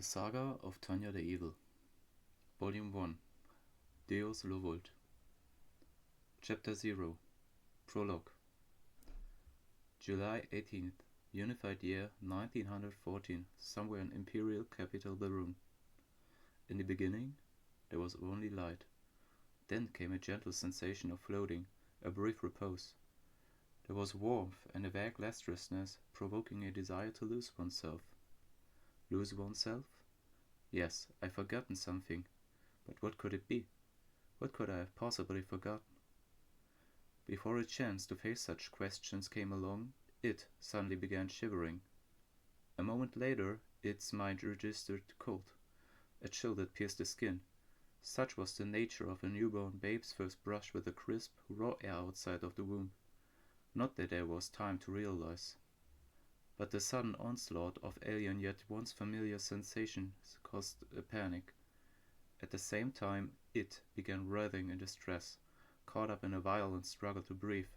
The Saga of Tanya the Evil, Volume 1, Deus Vult, Chapter 0, Prologue, July 18th, Unified Year 1914, somewhere in Imperial Capital Barun. In the beginning, there was only light. Then came a gentle sensation of floating, a brief repose. There was warmth and a vague lasciousness, provoking a desire to lose oneself. Lose oneself? Yes, I've forgotten something. But what could it be? What could I have possibly forgotten? Before a chance to face such questions came along, it suddenly began shivering. A moment later, its mind registered cold, a chill that pierced the skin. Such was the nature of a newborn babe's first brush with the crisp, raw air outside of the womb. Not that there was time to realize. But the sudden onslaught of alien yet once familiar sensations caused a panic. At the same time, it began writhing in distress, caught up in a violent struggle to breathe.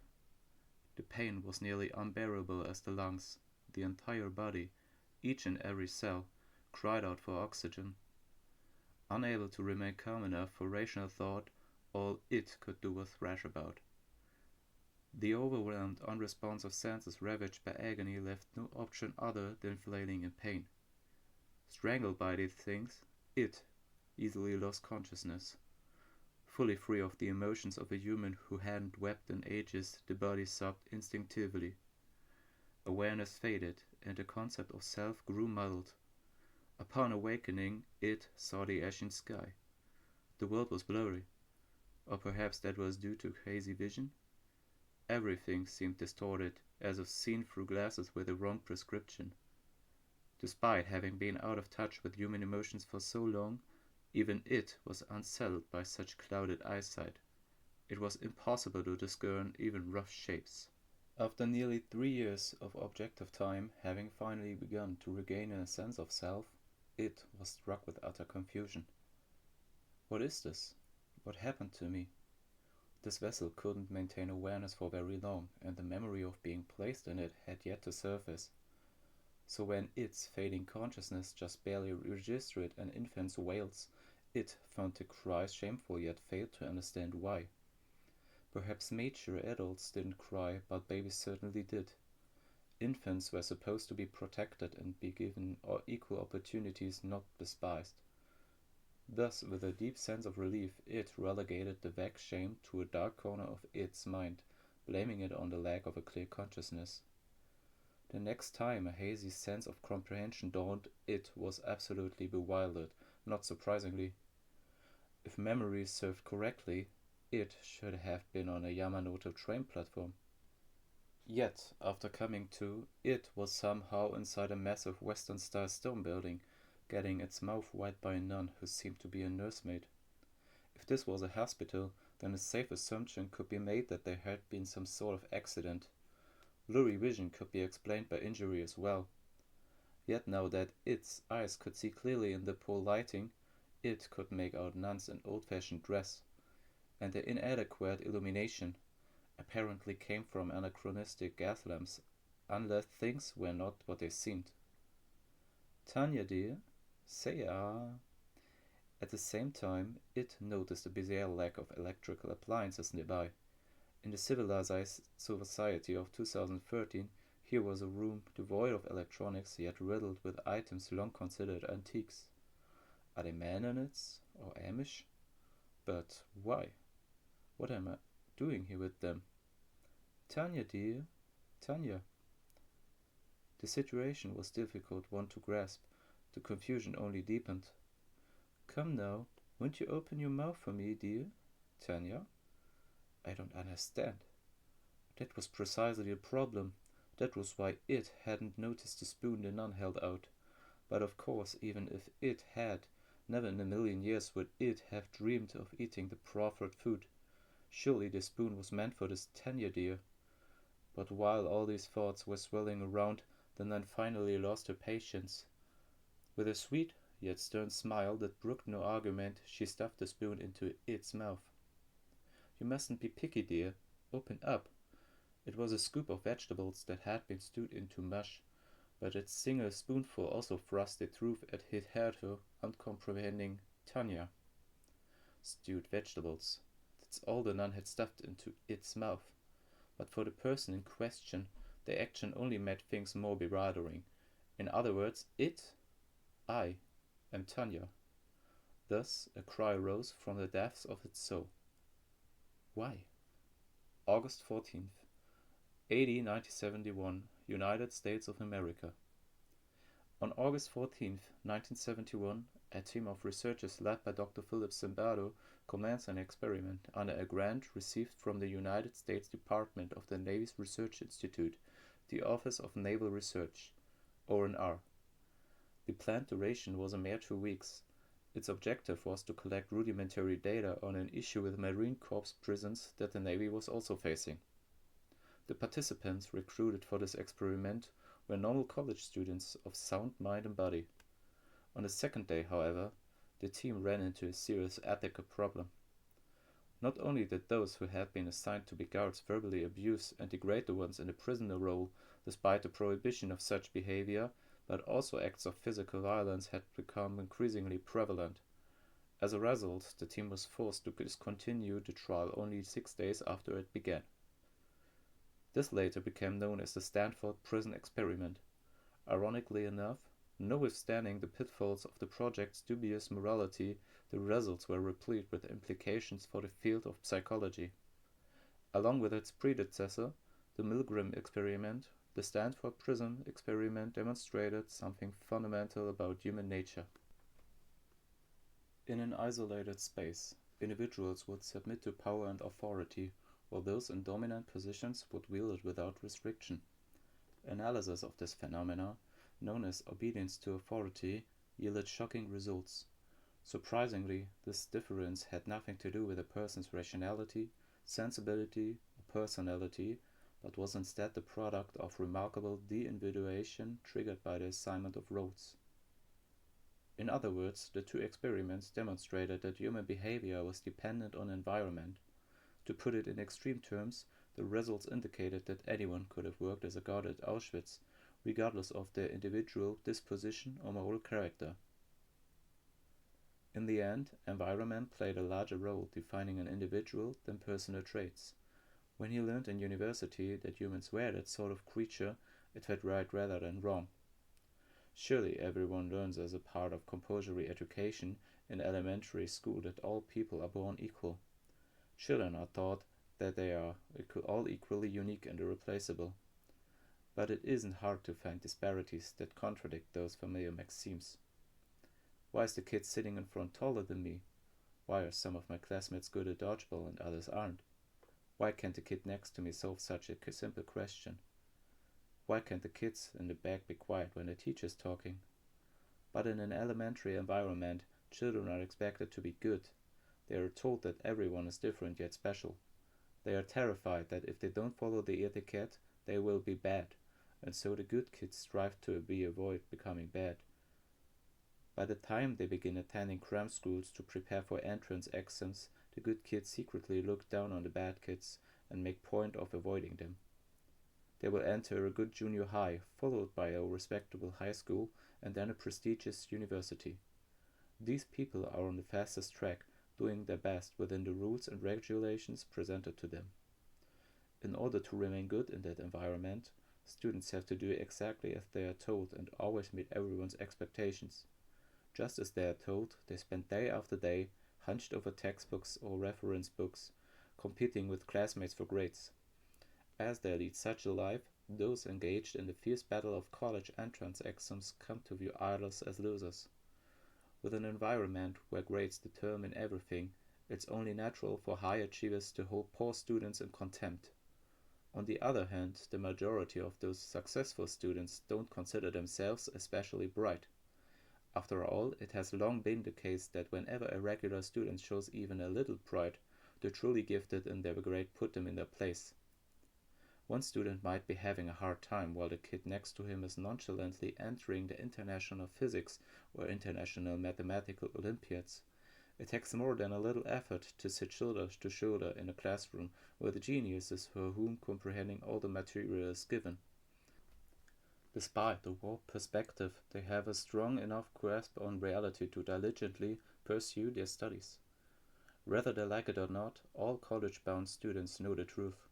The pain was nearly unbearable as the lungs, the entire body, each and every cell, cried out for oxygen. Unable to remain calm enough for rational thought, all it could do was thrash about. The overwhelmed, unresponsive senses ravaged by agony left no option other than flailing in pain. Strangled by these things, it easily lost consciousness. Fully free of the emotions of a human who hadn't wept in ages, the body sobbed instinctively. Awareness faded, and the concept of self grew muddled. Upon awakening, it saw the ashen sky. The world was blurry, or perhaps that was due to hazy vision. Everything seemed distorted, as if seen through glasses with the wrong prescription. Despite having been out of touch with human emotions for so long, even it was unsettled by such clouded eyesight. It was impossible to discern even rough shapes. After nearly 3 years of objective time having finally begun to regain a sense of self, it was struck with utter confusion. What is this? What happened to me? This vessel couldn't maintain awareness for very long, and the memory of being placed in it had yet to surface. So when its fading consciousness just barely registered an infant's wails, it found the cries shameful yet failed to understand why. Perhaps mature adults didn't cry, but babies certainly did. Infants were supposed to be protected and be given equal opportunities, not despised. Thus, with a deep sense of relief, it relegated the vague shame to a dark corner of its mind, blaming it on the lack of a clear consciousness. The next time a hazy sense of comprehension dawned, it was absolutely bewildered, not surprisingly. If memory served correctly, it should have been on a Yamanote train platform. Yet, after coming to, it was somehow inside a massive Western-style stone building, getting its mouth wide by a nun who seemed to be a nursemaid. If this was a hospital, then a safe assumption could be made that there had been some sort of accident. Blurry vision could be explained by injury as well. Yet now that its eyes could see clearly in the poor lighting, it could make out nuns in old-fashioned dress, and the inadequate illumination apparently came from anachronistic gas lamps, unless things were not what they seemed. "Tanya, dear, say ah." At the same time, it noticed a bizarre lack of electrical appliances nearby. In the civilized society of 2013, here was a room devoid of electronics yet riddled with items long considered antiques. Are they Mennonites or Amish? But why? What am I doing here with them? "Tanya, dear, Tanya." The situation was difficult one to grasp. The confusion only deepened. "Come now, won't you open your mouth for me, dear? Tanya? I don't understand." That was precisely the problem. That was why it hadn't noticed the spoon the nun held out. But of course, even if it had, never in a million years would it have dreamed of eating the proffered food. Surely the spoon was meant for this Tanya dear. But while all these thoughts were swirling around, the nun finally lost her patience. With a sweet yet stern smile that brooked no argument, she stuffed the spoon into its mouth. "You mustn't be picky, dear. Open up." It was a scoop of vegetables that had been stewed into mush. but its single spoonful also thrust the truth at hitherto uncomprehending Tanya. Stewed vegetables. That's all the nun had stuffed into its mouth. But for the person in question, the action only made things more bewildering. In other words, I, am Tanya. Thus a cry rose from the depths of its soul. Why? August 14th, AD 1971, United States of America. On August 14th, 1971, a team of researchers led by Dr. Philip Zimbardo commenced an experiment under a grant received from the United States Department of the Navy's Research Institute, the Office of Naval Research, ONR. The planned duration was a mere 2 weeks. Its objective was to collect rudimentary data on an issue with Marine Corps prisons that the Navy was also facing. The participants recruited for this experiment were normal college students of sound mind and body. On the second day, however, the team ran into a serious ethical problem. Not only did those who had been assigned to be guards verbally abuse and degrade the ones in the prisoner role despite the prohibition of such behavior, but also acts of physical violence had become increasingly prevalent. As a result, the team was forced to discontinue the trial only 6 days after it began. This later became known as the Stanford Prison Experiment. Ironically enough, notwithstanding the pitfalls of the project's dubious morality, the results were replete with implications for the field of psychology. Along with its predecessor, the Milgram experiment, the Stanford Prison Experiment demonstrated something fundamental about human nature. In an isolated space, individuals would submit to power and authority, while those in dominant positions would wield it without restriction. Analysis of this phenomena, known as obedience to authority, yielded shocking results. Surprisingly, this difference had nothing to do with a person's rationality, sensibility, or personality, but was instead the product of remarkable de-individuation triggered by the assignment of roles. In other words, the two experiments demonstrated that human behavior was dependent on environment. To put it in extreme terms, the results indicated that anyone could have worked as a guard at Auschwitz, regardless of their individual disposition or moral character. In the end, environment played a larger role defining an individual than personal traits. When he learned in university that humans were that sort of creature, it felt right rather than wrong. Surely everyone learns as a part of compulsory education in elementary school that all people are born equal. Children are taught that they are all equally unique and irreplaceable. But it isn't hard to find disparities that contradict those familiar maxims. Why is the kid sitting in front taller than me? Why are some of my classmates good at dodgeball and others aren't? Why can't the kid next to me solve such a simple question? Why can't the kids in the back be quiet when the teacher's talking? But in an elementary environment, children are expected to be good. They are told that everyone is different yet special. They are terrified that if they don't follow the etiquette, they will be bad, and so the good kids strive to avoid becoming bad. By the time they begin attending cram schools to prepare for entrance exams, the good kids secretly look down on the bad kids and make point of avoiding them. They will enter a good junior high, followed by a respectable high school, and then a prestigious university. These people are on the fastest track, doing their best within the rules and regulations presented to them. In order to remain good in that environment, students have to do exactly as they are told and always meet everyone's expectations. Just as they are told, they spend day after day hunched over textbooks or reference books, competing with classmates for grades. As they lead such a life, those engaged in the fierce battle of college entrance exams come to view others as losers. With an environment where grades determine everything, it's only natural for high achievers to hold poor students in contempt. On the other hand, the majority of those successful students don't consider themselves especially bright. After all, it has long been the case that whenever a regular student shows even a little pride, the truly gifted in their grade put them in their place. One student might be having a hard time while the kid next to him is nonchalantly entering the international physics or international mathematical Olympiads. It takes more than a little effort to sit shoulder to shoulder in a classroom with geniuses for whom comprehending all the material is given. Despite the warped perspective, they have a strong enough grasp on reality to diligently pursue their studies. Whether they like it or not, all college-bound students know the truth.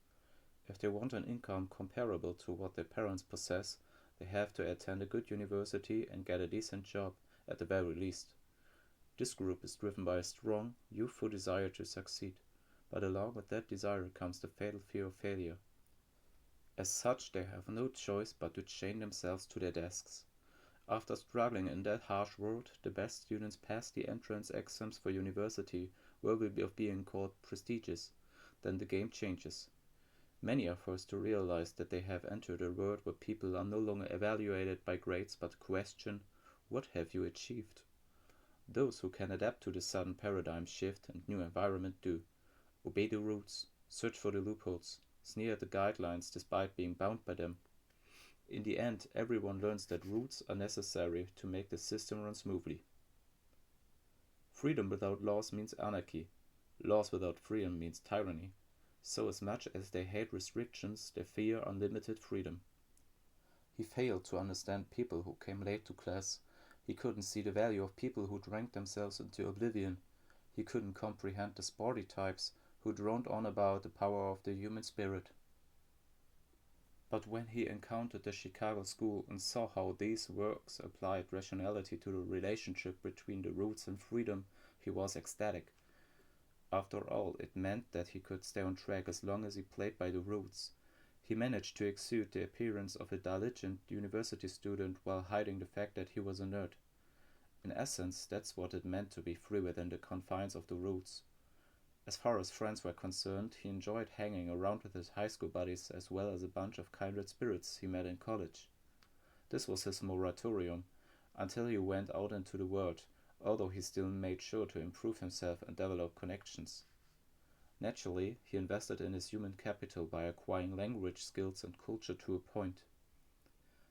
If they want an income comparable to what their parents possess, they have to attend a good university and get a decent job, at the very least. This group is driven by a strong, youthful desire to succeed, but along with that desire comes the fatal fear of failure. As such, they have no choice but to chain themselves to their desks. After struggling in that harsh world, the best students pass the entrance exams for university, worthy of being called prestigious. Then the game changes. Many are forced to realize that they have entered a world where people are no longer evaluated by grades but question, what have you achieved? Those who can adapt to the sudden paradigm shift and new environment do. Obey the rules, search for the loopholes, sneer at the guidelines despite being bound by them. In the end, everyone learns that rules are necessary to make the system run smoothly. Freedom without laws means anarchy. Laws without freedom means tyranny. So as much as they hate restrictions, they fear unlimited freedom. He failed to understand people who came late to class. He couldn't see the value of people who drank themselves into oblivion. He couldn't comprehend the sporty types who droned on about the power of the human spirit. But when he encountered the Chicago school and saw how these works applied rationality to the relationship between the roots and freedom, he was ecstatic. After all, it meant that he could stay on track as long as he played by the rules. He managed to exude the appearance of a diligent university student while hiding the fact that he was a nerd. In essence, that's what it meant to be free within the confines of the rules. As far as friends were concerned, he enjoyed hanging around with his high school buddies as well as a bunch of kindred spirits he met in college. This was his moratorium, until he went out into the world, although he still made sure to improve himself and develop connections. Naturally, he invested in his human capital by acquiring language skills and culture to a point.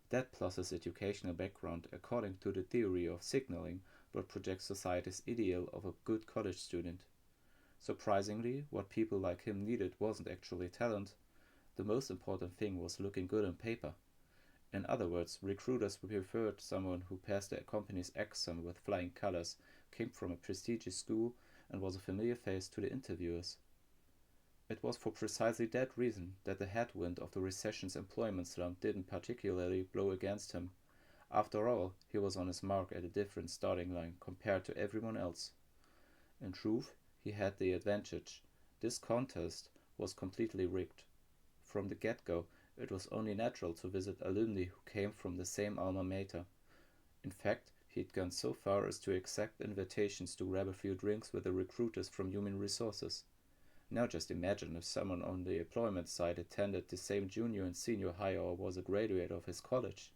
That plus his educational background, according to the theory of signaling, would project society's ideal of a good college student. Surprisingly, what people like him needed wasn't actually talent. The most important thing was looking good on paper. In other words, recruiters preferred someone who passed their company's exam with flying colors, came from a prestigious school, and was a familiar face to the interviewers. It was for precisely that reason that the headwind of the recession's employment slump didn't particularly blow against him. After all, he was on his mark at a different starting line compared to everyone else. In truth, he had the advantage. This contest was completely rigged. From the get-go, it was only natural to visit alumni who came from the same alma mater. In fact, he'd gone so far as to accept invitations to grab a few drinks with the recruiters from Human Resources. Now just imagine if someone on the employment side attended the same junior and senior high or was a graduate of his college.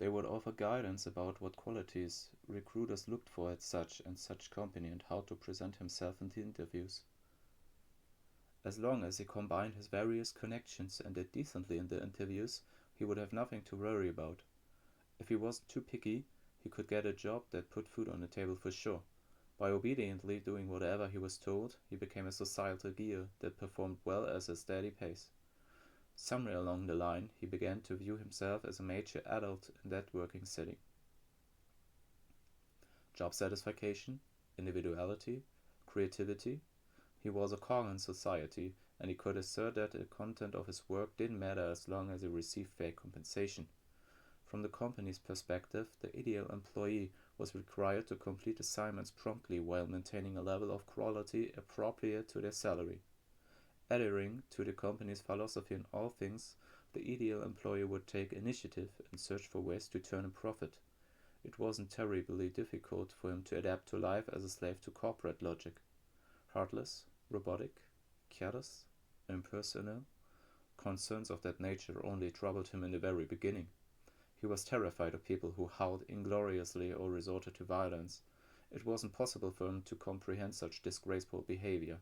They would offer guidance about what qualities recruiters looked for at such and such company and how to present himself in the interviews. As long as he combined his various connections and did decently in the interviews, he would have nothing to worry about. If he wasn't too picky, he could get a job that put food on the table for sure. By obediently doing whatever he was told, he became a societal gear that performed well at a steady pace. Somewhere along the line, he began to view himself as a mature adult in that working setting. Job satisfaction, individuality, creativity. He was a cog in society, and he could assert that the content of his work didn't matter as long as he received fair compensation. From the company's perspective, the ideal employee was required to complete assignments promptly while maintaining a level of quality appropriate to their salary. Adhering to the company's philosophy in all things, the ideal employee would take initiative and search for ways to turn a profit. It wasn't terribly difficult for him to adapt to life as a slave to corporate logic. Heartless, robotic, careless, impersonal. Concerns of that nature only troubled him in the very beginning. He was terrified of people who howled ingloriously or resorted to violence. It wasn't possible for him to comprehend such disgraceful behavior.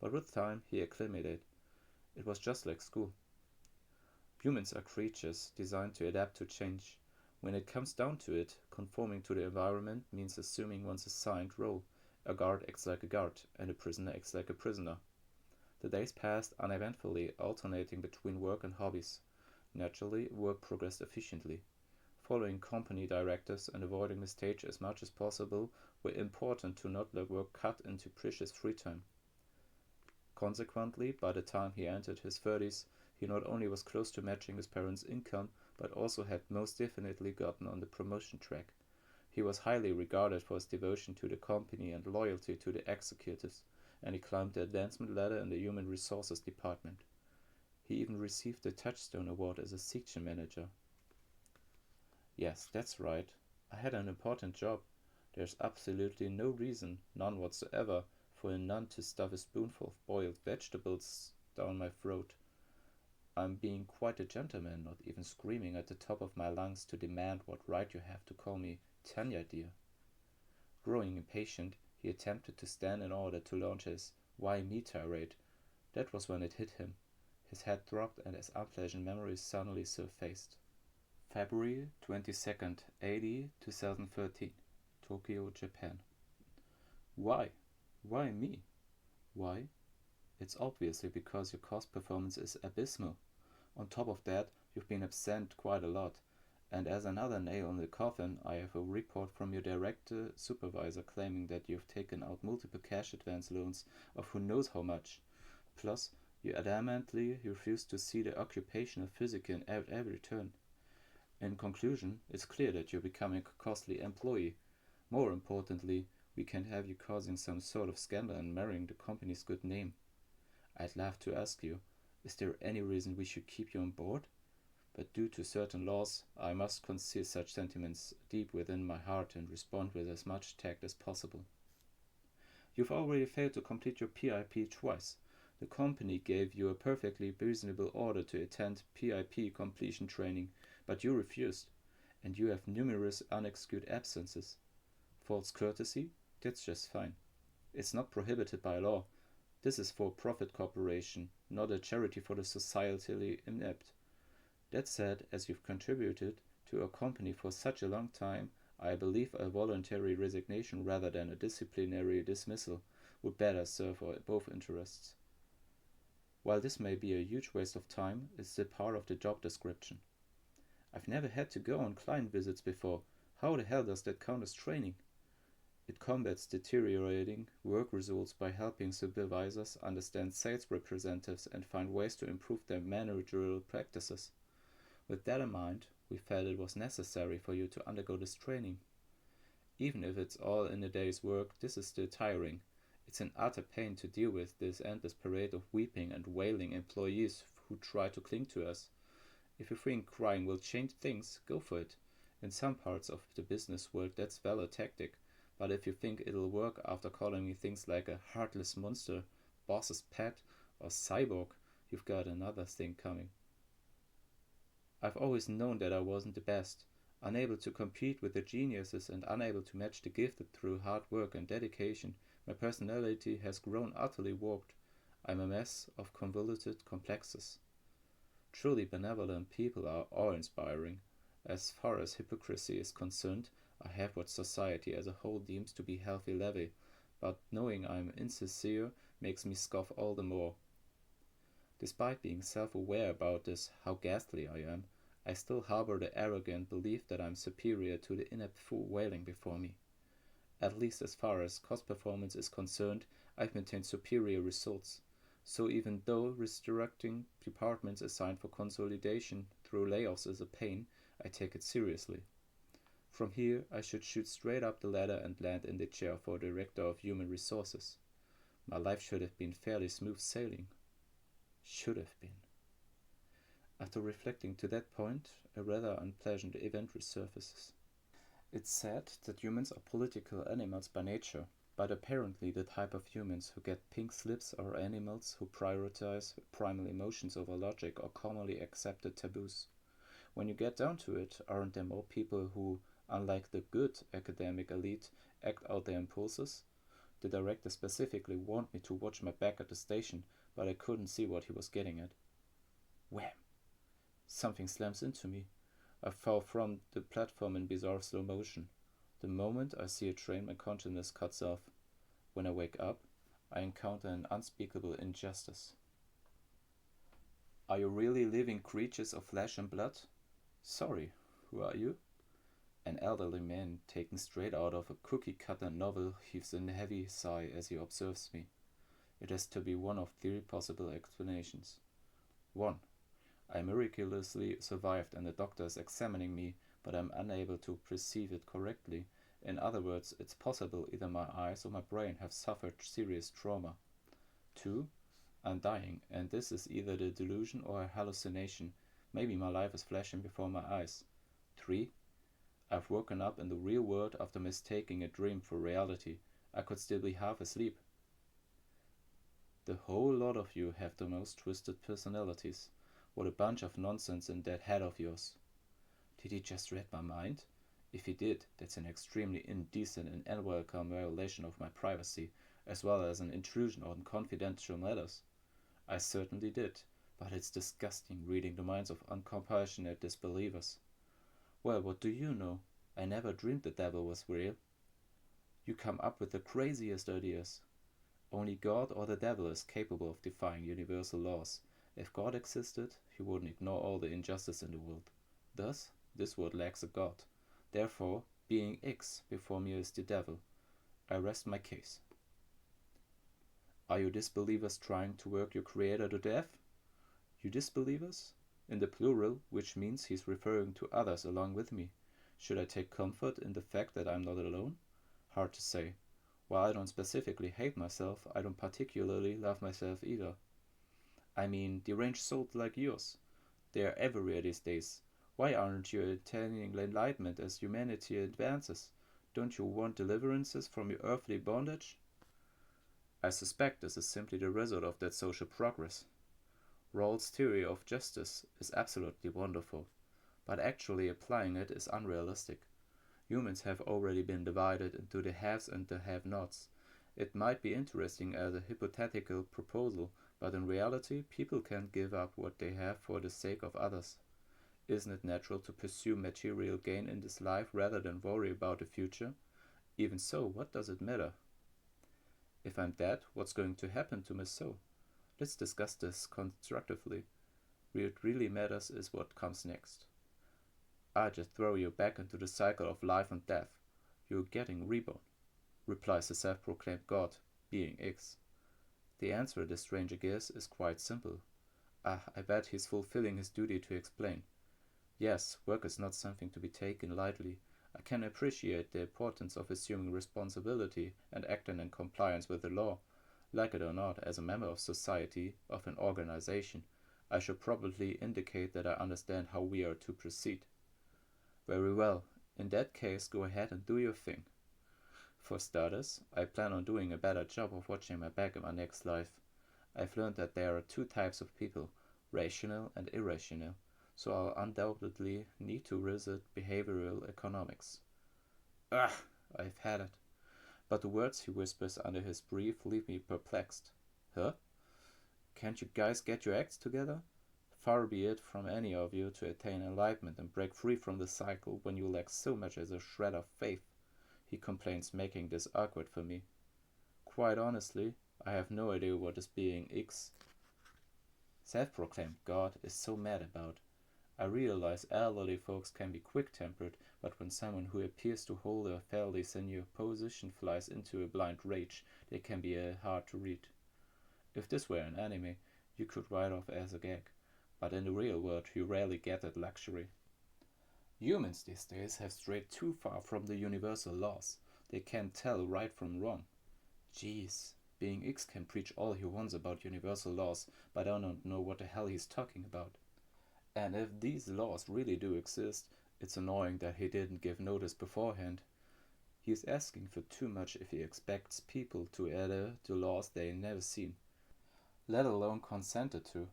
But with time, he acclimated. It was just like school. Humans are creatures designed to adapt to change. When it comes down to it, conforming to the environment means assuming one's assigned role. A guard acts like a guard, and a prisoner acts like a prisoner. The days passed uneventfully, alternating between work and hobbies. Naturally, work progressed efficiently. Following company directives and avoiding mistakes as much as possible were important to not let work cut into precious free time. Consequently, by the time he entered his 30s, he not only was close to matching his parents' income, but also had most definitely gotten on the promotion track. He was highly regarded for his devotion to the company and loyalty to the executives, and he climbed the advancement ladder in the human resources department. He even received the Touchstone Award as a section manager. Yes, that's right. I had an important job. There's absolutely no reason, none whatsoever, for a nun to stuff a spoonful of boiled vegetables down my throat. I'm being quite a gentleman, not even screaming at the top of my lungs to demand what right you have to call me Tanya, dear. Growing impatient, he attempted to stand in order to launch his "why me" tirade. That was when it hit him. His head dropped and his unpleasant memories suddenly surfaced. February 22nd, AD 2013, Tokyo, Japan. Why? Why me? Why? It's obviously because your cost performance is abysmal. On top of that, you've been absent quite a lot. And as another nail in the coffin, I have a report from your director supervisor claiming that you've taken out multiple cash advance loans of who knows how much. Plus, you adamantly refuse to see the occupational physician at every turn. In conclusion, it's clear that you're becoming a costly employee. More importantly, we can't have you causing some sort of scandal and marring the company's good name. I'd love to ask you, is there any reason we should keep you on board? But due to certain laws, I must conceal such sentiments deep within my heart and respond with as much tact as possible. You've already failed to complete your PIP twice. The company gave you a perfectly reasonable order to attend PIP completion training, but you refused, and you have numerous unexcused absences. False courtesy? That's just fine. It's not prohibited by law. This is for a profit corporation, not a charity for the societally inept. That said, as you've contributed to a company for such a long time, I believe a voluntary resignation rather than a disciplinary dismissal would better serve both interests. While this may be a huge waste of time, it's a part of the job description. I've never had to go on client visits before. How the hell does that count as training? It combats deteriorating work results by helping supervisors understand sales representatives and find ways to improve their managerial practices. With that in mind, we felt it was necessary for you to undergo this training. Even if it's all in a day's work, this is still tiring. It's an utter pain to deal with this endless parade of weeping and wailing employees who try to cling to us. If you think crying will change things, go for it. In some parts of the business world, that's valid tactic. But if you think it'll work after calling me things like a heartless monster, boss's pet, or cyborg, you've got another thing coming. I've always known that I wasn't the best, unable to compete with the geniuses and unable to match the gifted through hard work and dedication. My personality has grown utterly warped. I'm a mess of convoluted complexes. Truly benevolent people are awe-inspiring. As far as hypocrisy is concerned, I have what society as a whole deems to be healthy levy, but knowing I'm insincere makes me scoff all the more. Despite being self-aware about this, how ghastly I am, I still harbor the arrogant belief that I'm superior to the inept fool wailing before me. At least as far as cost performance is concerned, I've maintained superior results. So even though restructuring departments assigned for consolidation through layoffs is a pain, I take it seriously. From here, I should shoot straight up the ladder and land in the chair for Director of Human Resources. My life should have been fairly smooth sailing. Should have been. After reflecting to that point, a rather unpleasant event resurfaces. It's said that humans are political animals by nature, but apparently the type of humans who get pink slips are animals who prioritize primal emotions over logic or commonly accepted taboos. When you get down to it, aren't there more people who, unlike the good academic elite, act out their impulses? The director specifically warned me to watch my back at the station, but I couldn't see what he was getting at. Wham! Something slams into me. I fall from the platform in bizarre slow motion. The moment I see a train, my consciousness cuts off. When I wake up, I encounter an unspeakable injustice. Are you really living creatures of flesh and blood? Sorry, who are you? An elderly man, taken straight out of a cookie-cutter novel, heaves a heavy sigh as he observes me. It has to be one of three possible explanations. 1. I miraculously survived and the doctor is examining me, but I'm unable to perceive it correctly. In other words, it's possible either my eyes or my brain have suffered serious trauma. 2. I'm dying, and this is either the delusion or a hallucination. Maybe my life is flashing before my eyes. 3. I've woken up in the real world after mistaking a dream for reality. I could still be half asleep. The whole lot of you have the most twisted personalities. What a bunch of nonsense in that head of yours. Did he just read my mind? If he did, that's an extremely indecent and unwelcome violation of my privacy, as well as an intrusion on confidential matters. I certainly did, but it's disgusting reading the minds of uncompassionate disbelievers. Well, what do you know? I never dreamed the devil was real. You come up with the craziest ideas. Only God or the devil is capable of defying universal laws. If God existed, he wouldn't ignore all the injustice in the world. Thus, this world lacks a God. Therefore, being X before me is the devil. I rest my case. Are you disbelievers trying to work your creator to death? You disbelievers? In the plural, which means he's referring to others along with me. Should I take comfort in the fact that I'm not alone? Hard to say. While I don't specifically hate myself, I don't particularly love myself either. I mean, deranged souls like yours. They are everywhere these days. Why aren't you attaining enlightenment as humanity advances? Don't you want deliverances from your earthly bondage? I suspect this is simply the result of that social progress. Rawls' theory of justice is absolutely wonderful, but actually applying it is unrealistic. Humans have already been divided into the haves and the have-nots. It might be interesting as a hypothetical proposal, but in reality, people can't give up what they have for the sake of others. Isn't it natural to pursue material gain in this life rather than worry about the future? Even so, what does it matter? If I'm dead, what's going to happen to my soul? Let's discuss this constructively. What really matters is what comes next. I just throw you back into the cycle of life and death. You're getting reborn, replies the self-proclaimed God, being X. The answer the stranger gives is quite simple. I bet he's fulfilling his duty to explain. Yes, work is not something to be taken lightly. I can appreciate the importance of assuming responsibility and acting in compliance with the law. Like it or not, as a member of society, of an organization, I should probably indicate that I understand how we are to proceed. Very well. In that case, go ahead and do your thing. For starters, I plan on doing a better job of watching my back in my next life. I've learned that there are two types of people, rational and irrational, so I'll undoubtedly need to visit behavioral economics. Ugh, I've had it. But the words he whispers under his breath leave me perplexed. Huh? Can't you guys get your acts together? Far be it from any of you to attain enlightenment and break free from the cycle when you lack so much as a shred of faith, he complains, making this awkward for me. Quite honestly, I have no idea what this being X, self-proclaimed God, is so mad about. I realize elderly folks can be quick-tempered, but when someone who appears to hold a fairly senior position flies into a blind rage, they can be hard to read. If this were an anime, you could write off as a gag, but in the real world you rarely get that luxury. Humans these days have strayed too far from the universal laws. They can't tell right from wrong. Jeez, being X can preach all he wants about universal laws, but I don't know what the hell he's talking about. And if these laws really do exist, it's annoying that he didn't give notice beforehand. He's asking for too much if he expects people to adhere to laws they've never seen, let alone consented to.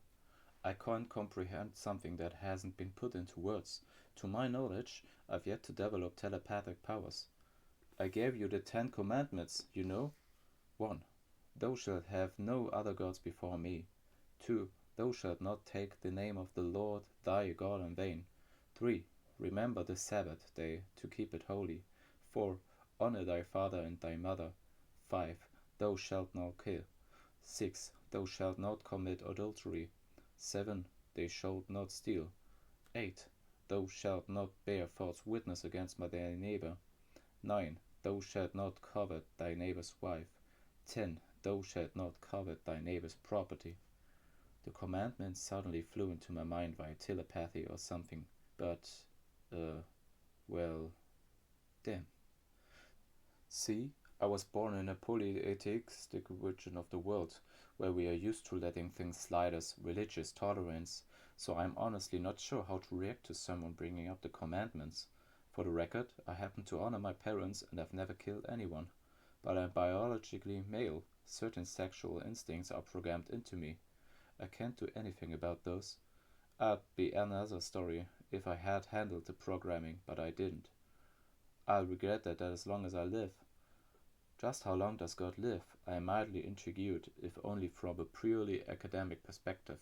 I can't comprehend something that hasn't been put into words. To my knowledge, I've yet to develop telepathic powers. I gave you the 10 Commandments, you know. 1. Thou shalt have no other gods before me. 2. Thou shalt not take the name of the Lord thy God in vain. 3. Remember the Sabbath day to keep it holy. 4. Honor thy father and thy mother. 5. Thou shalt not kill. 6. Thou shalt not commit adultery. 7. they shalt not steal. 8. Thou shalt not bear false witness against thy neighbor. 9. Thou shalt not covet thy neighbor's wife. 10. Thou shalt not covet thy neighbor's property. The commandments suddenly flew into my mind via telepathy or something, but, well, damn. See, I was born in a polytheistic region of the world, where we are used to letting things slide as religious tolerance, so I'm honestly not sure how to react to someone bringing up the commandments. For the record, I happen to honor my parents and have never killed anyone, but I'm biologically male. Certain sexual instincts are programmed into me. I can't do anything about those. That'd be another story if I had handled the programming, but I didn't. I'll regret that as long as I live. Just how long does God live? I am mildly intrigued, if only from a purely academic perspective.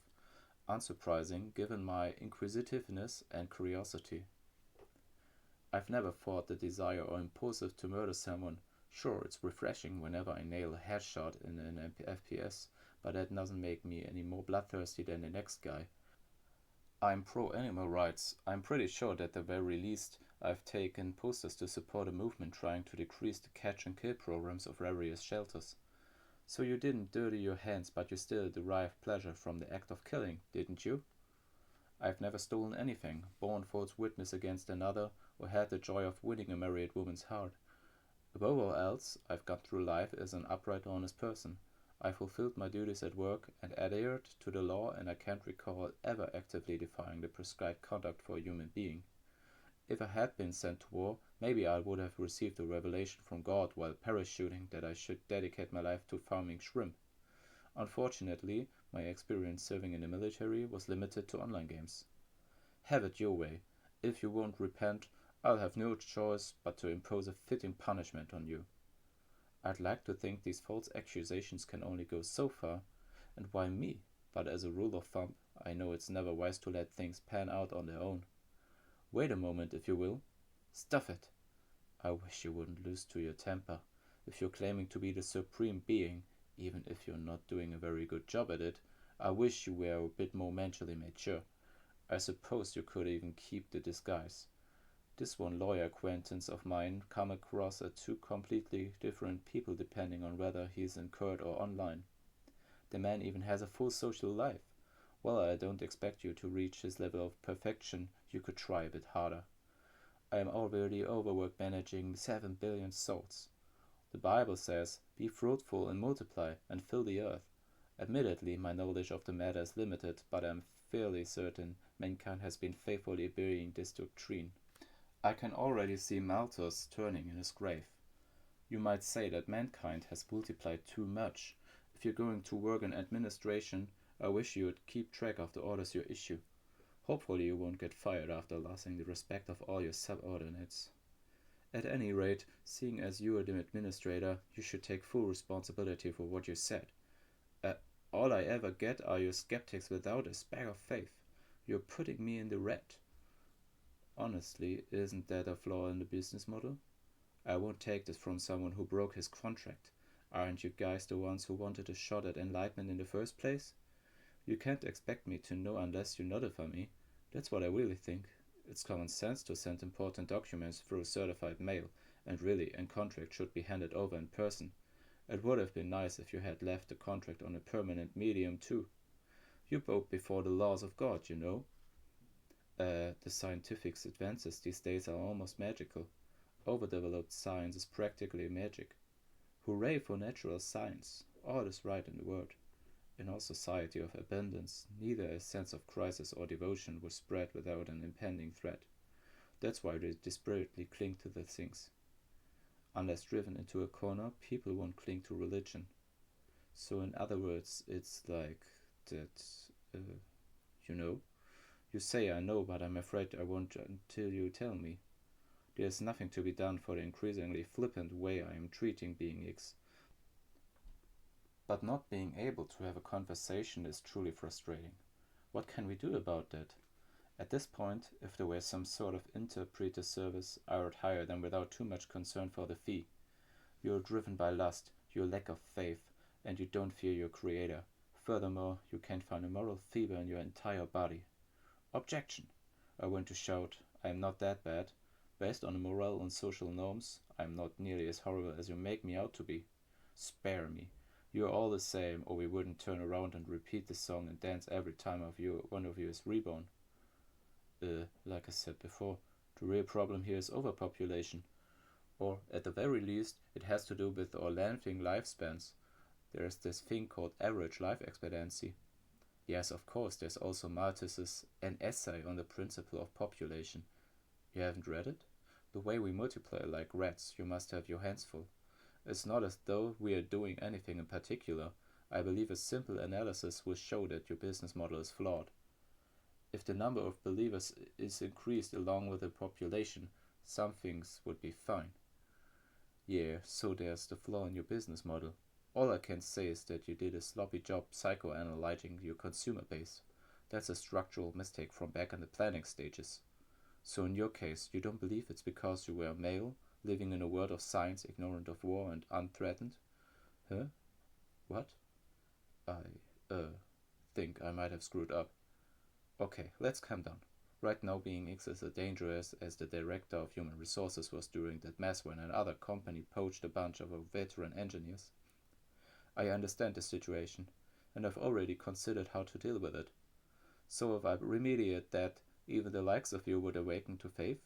Unsurprising, given my inquisitiveness and curiosity. I've never fought the desire or impulsive to murder someone. Sure, it's refreshing whenever I nail a headshot in an FPS, but that doesn't make me any more bloodthirsty than the next guy. I'm pro-animal rights. I'm pretty sure that at the very least I've taken posters to support a movement trying to decrease the catch-and-kill programs of various shelters. So you didn't dirty your hands, but you still derived pleasure from the act of killing, didn't you? I've never stolen anything, borne false witness against another, or had the joy of winning a married woman's heart. Above all else, I've got through life as an upright, honest person. I fulfilled my duties at work and adhered to the law, and I can't recall ever actively defying the prescribed conduct for a human being. If I had been sent to war, maybe I would have received a revelation from God while parachuting that I should dedicate my life to farming shrimp. Unfortunately, my experience serving in the military was limited to online games. Have it your way. If you won't repent, I'll have no choice but to impose a fitting punishment on you. I'd like to think these false accusations can only go so far, and why me? But as a rule of thumb, I know it's never wise to let things pan out on their own. Wait a moment, if you will. Stuff it. I wish you wouldn't lose to your temper. If you're claiming to be the supreme being, even if you're not doing a very good job at it, I wish you were a bit more mentally mature. I suppose you could even keep the disguise. This one lawyer acquaintance of mine come across as two completely different people depending on whether he's in court or online. The man even has a full social life. Well, I don't expect you to reach his level of perfection. You could try a bit harder. I am already overworked managing 7 billion souls. The Bible says, "Be fruitful and multiply, and fill the earth." Admittedly, my knowledge of the matter is limited, but I am fairly certain mankind has been faithfully burying this doctrine. I can already see Malthus turning in his grave. You might say that mankind has multiplied too much. If you're going to work in administration, I wish you would keep track of the orders you issue. Hopefully you won't get fired after losing the respect of all your subordinates. At any rate, seeing as you are the administrator, you should take full responsibility for what you said. All I ever get are your skeptics without a speck of faith. You're putting me in the red. Honestly, isn't that a flaw in the business model? I won't take this from someone who broke his contract. Aren't you guys the ones who wanted a shot at enlightenment in the first place? You can't expect me to know unless you notify me. That's what I really think. It's common sense to send important documents through certified mail, and really, a contract should be handed over in person. It would have been nice if you had left the contract on a permanent medium too. You both before the laws of God, you know. The scientific advances these days are almost magical. Overdeveloped science is practically magic. Hooray for natural science. All is right in the world. In our society of abundance, neither a sense of crisis or devotion will spread without an impending threat. That's why they desperately cling to the things. Unless driven into a corner, people won't cling to religion. So in other words, it's like that, you know. You say I know, but I'm afraid I won't until you tell me. There's nothing to be done for the increasingly flippant way I am treating being X. But not being able to have a conversation is truly frustrating. What can we do about that? At this point, if there were some sort of interpreter service, I would hire them without too much concern for the fee. You're driven by lust, your lack of faith, and you don't fear your creator. Furthermore, you can't find a moral fiber in your entire body. Objection! I want to shout. I am not that bad. Based on moral and social norms, I am not nearly as horrible as you make me out to be. Spare me. You are all the same, or we wouldn't turn around and repeat the song and dance every time one of you is reborn. Like I said before, the real problem here is overpopulation. Or, at the very least, it has to do with our lengthening lifespans. There's this thing called average life expectancy. Yes, of course, there's also Malthus's An Essay on the Principle of Population. You haven't read it? The way we multiply like rats, you must have your hands full. It's not as though we are doing anything in particular. I believe a simple analysis will show that your business model is flawed. If the number of believers is increased along with the population, some things would be fine. Yeah, so there's the flaw in your business model. All I can say is that you did a sloppy job psychoanalyzing your consumer base. That's a structural mistake from back in the planning stages. So in your case, you don't believe it's because you were male, living in a world of science, ignorant of war and unthreatened? Huh? What? I think I might have screwed up. Okay, let's calm down. Right now being X is as dangerous as the director of human resources was during that mess when another company poached a bunch of veteran engineers. I understand the situation, and I've already considered how to deal with it. So if I remediate that, even the likes of you would awaken to faith?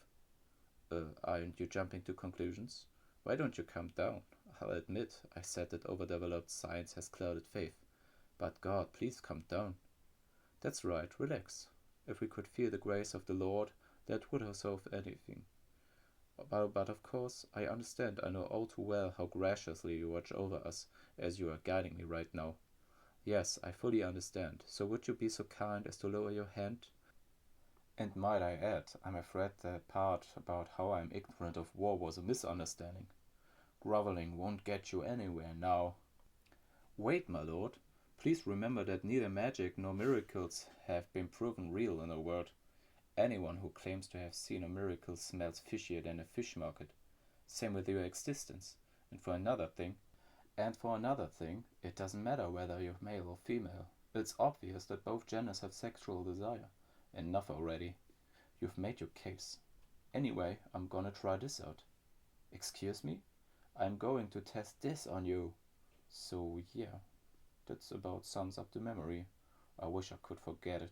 Aren't you jumping to conclusions? Why don't you calm down? I'll admit, I said that overdeveloped science has clouded faith. But God, please calm down. That's right, relax. If we could feel the grace of the Lord, that would have solved anything. But of course, I understand, I know all too well how graciously you watch over us, as you are guiding me right now. Yes, I fully understand. So would you be so kind as to lower your hand? And might I add, I'm afraid that part about how I'm ignorant of war was a misunderstanding. Groveling won't get you anywhere now. Wait, my lord. Please remember that neither magic nor miracles have been proven real in our world. Anyone who claims to have seen a miracle smells fishier than a fish market. Same with your existence. And for another thing, it doesn't matter whether you're male or female. It's obvious that both genders have sexual desire. Enough already. You've made your case. Anyway, I'm gonna try this out. Excuse me? I'm going to test this on you. So yeah, that's about sums up the memory. I wish I could forget it.